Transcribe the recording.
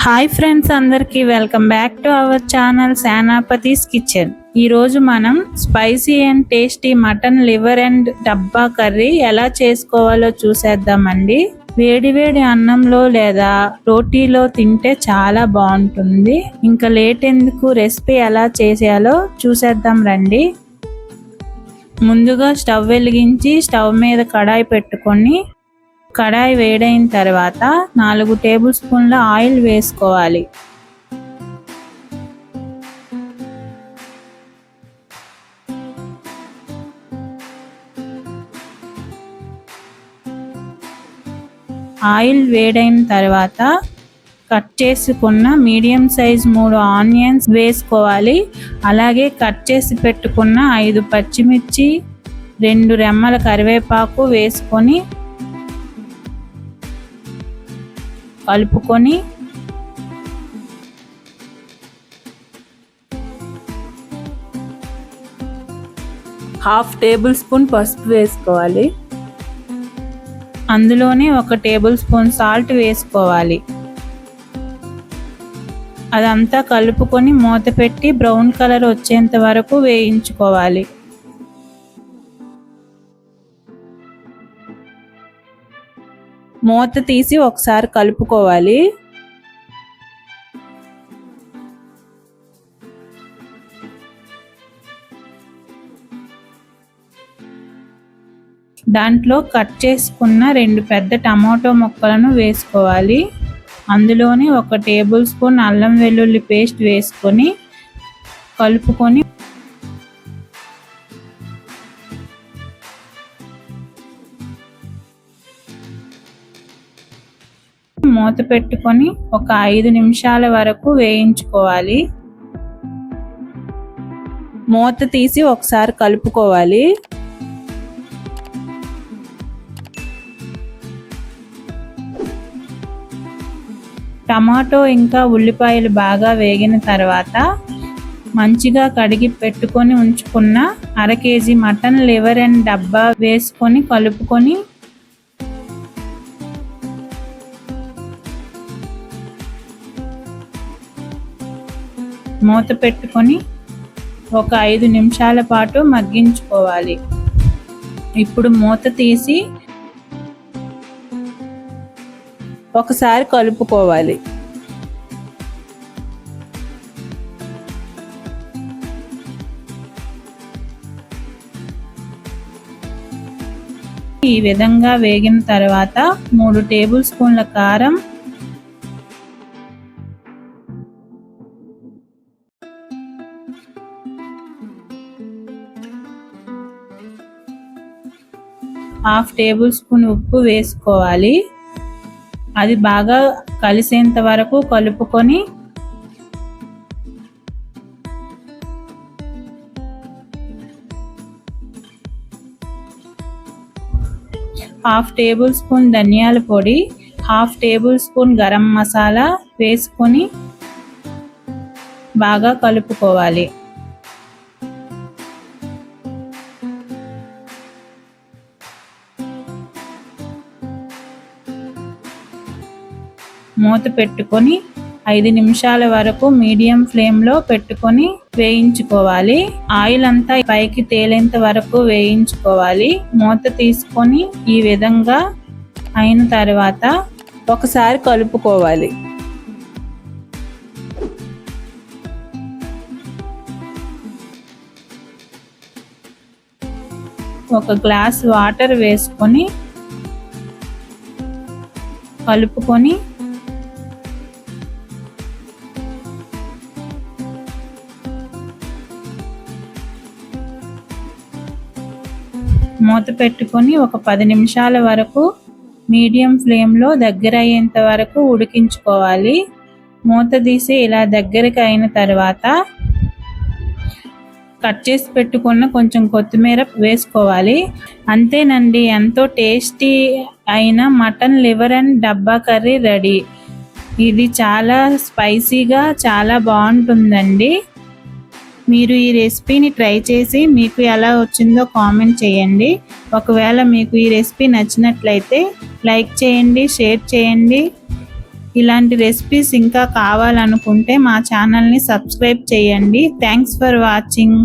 Hi friends, అందరికీ welcome back to our channel Senapati's kitchen. ఈ రోజు మనం spicy and tasty mutton liver and డబ్బా కర్రీ ఎలా చేసుకోవాలో చూసేద్దామండి. వేడివేడి అన్నంలో లేదా రోటీలో తింటే చాలా బాగుంటుంది. ఇంకా లేట్ ఎందుకు, రెసిపీ ఎలా చేసేయాలో చూసేద్దాం రండి. ముందుగా స్టవ్ వెలిగించి స్టవ్ మీద కడాయి పెట్టుకొని కడాయి వేడైన తర్వాత 4 టేబుల్ స్పూన్ల ఆయిల్ వేసుకోవాలి. ఆయిల్ వేడైన తర్వాత కట్ చేసుకున్న మీడియం సైజ్ 3 ఆనియన్స్ వేసుకోవాలి. అలాగే కట్ చేసి పెట్టుకున్న 5 పచ్చిమిర్చి, 2 రెమ్మల కరివేపాకు వేసుకొని కలుపుకొని హాఫ్ టేబుల్ స్పూన్ పసుపు వేసుకోవాలి. అందులోనే 1 టేబుల్ స్పూన్ సాల్ట్ వేసుకోవాలి. అదంతా కలుపుకొని మూత పెట్టి బ్రౌన్ కలర్ వచ్చేంత వరకు వేయించుకోవాలి. మూత తీసి ఒకసారి కలుపుకోవాలి. దాంట్లో కట్ చేసుకున్న 2 పెద్ద టమాటో ముక్కలను వేసుకోవాలి. అందులోనే 1 టేబుల్ స్పూన్ అల్లం వెల్లుల్లి పేస్ట్ వేసుకొని కలుపుకొని మూత పెట్టుకొని ఒక 5 నిమిషాల వరకు వేయించుకోవాలి. మూత తీసి ఒకసారి కలుపుకోవాలి. టమాటో ఇంకా ఉల్లిపాయలు బాగా వేగిన తర్వాత మంచిగా కడిగి పెట్టుకొని ఉంచుకున్న 1/2 కేజీ మటన్ లివర్ అండ్ డబ్బా వేసుకొని కలుపుకొని మూత పెట్టుకొని ఒక 5 నిమిషాల పాటు మగ్గించుకోవాలి. ఇప్పుడు మూత తీసి ఒకసారి కలుపుకోవాలి. ఈ విధంగా వేగిన తర్వాత 3 టేబుల్ స్పూన్ల కారం, హాఫ్ టేబుల్ స్పూన్ ఉప్పు వేసుకోవాలి. అది బాగా కలిసేంత వరకు కలుపుకొని హాఫ్ టేబుల్ స్పూన్ ధనియాల పొడి, half table spoon garam masala వేసుకొని బాగా కలుపుకోవాలి. మూత పెట్టుకొని 5 నిమిషాల వరకు మీడియం ఫ్లేమ్లో పెట్టుకొని వేయించుకోవాలి. ఆయిల్ అంతా పైకి తేలేంత వరకు వేయించుకోవాలి. మూత తీసుకొని ఈ విధంగా అయిన తర్వాత ఒకసారి కలుపుకోవాలి. ఒక గ్లాస్ వాటర్ వేసుకొని కలుపుకొని మూత పెట్టుకొని ఒక 10 నిమిషాల వరకు మీడియం ఫ్లేమ్లో దగ్గర అయ్యేంత వరకు ఉడికించుకోవాలి. మూత తీసి ఇలా దగ్గరికి అయిన తర్వాత కట్ చేసి పెట్టుకున్న కొంచెం కొత్తిమీర వేసుకోవాలి. అంతేనండి, ఎంతో టేస్టీ అయిన మటన్ లివర్ అండ్ డబ్బా కర్రీ రెడీ. ఇది చాలా స్పైసీగా చాలా బాగుంటుందండి. మీరు ఈ రెసిపీని ట్రై చేసి మీకు ఎలా వచ్చిందో కామెంట్ చేయండి. ఒకవేళ మీకు ఈ రెసిపీ నచ్చినట్లయితే లైక్ చేయండి, షేర్ చేయండి. ఇలాంటి రెసిపీస్ ఇంకా కావాలనుకుంటే మా ఛానల్ని సబ్స్క్రైబ్ చేయండి. Thanks for watching.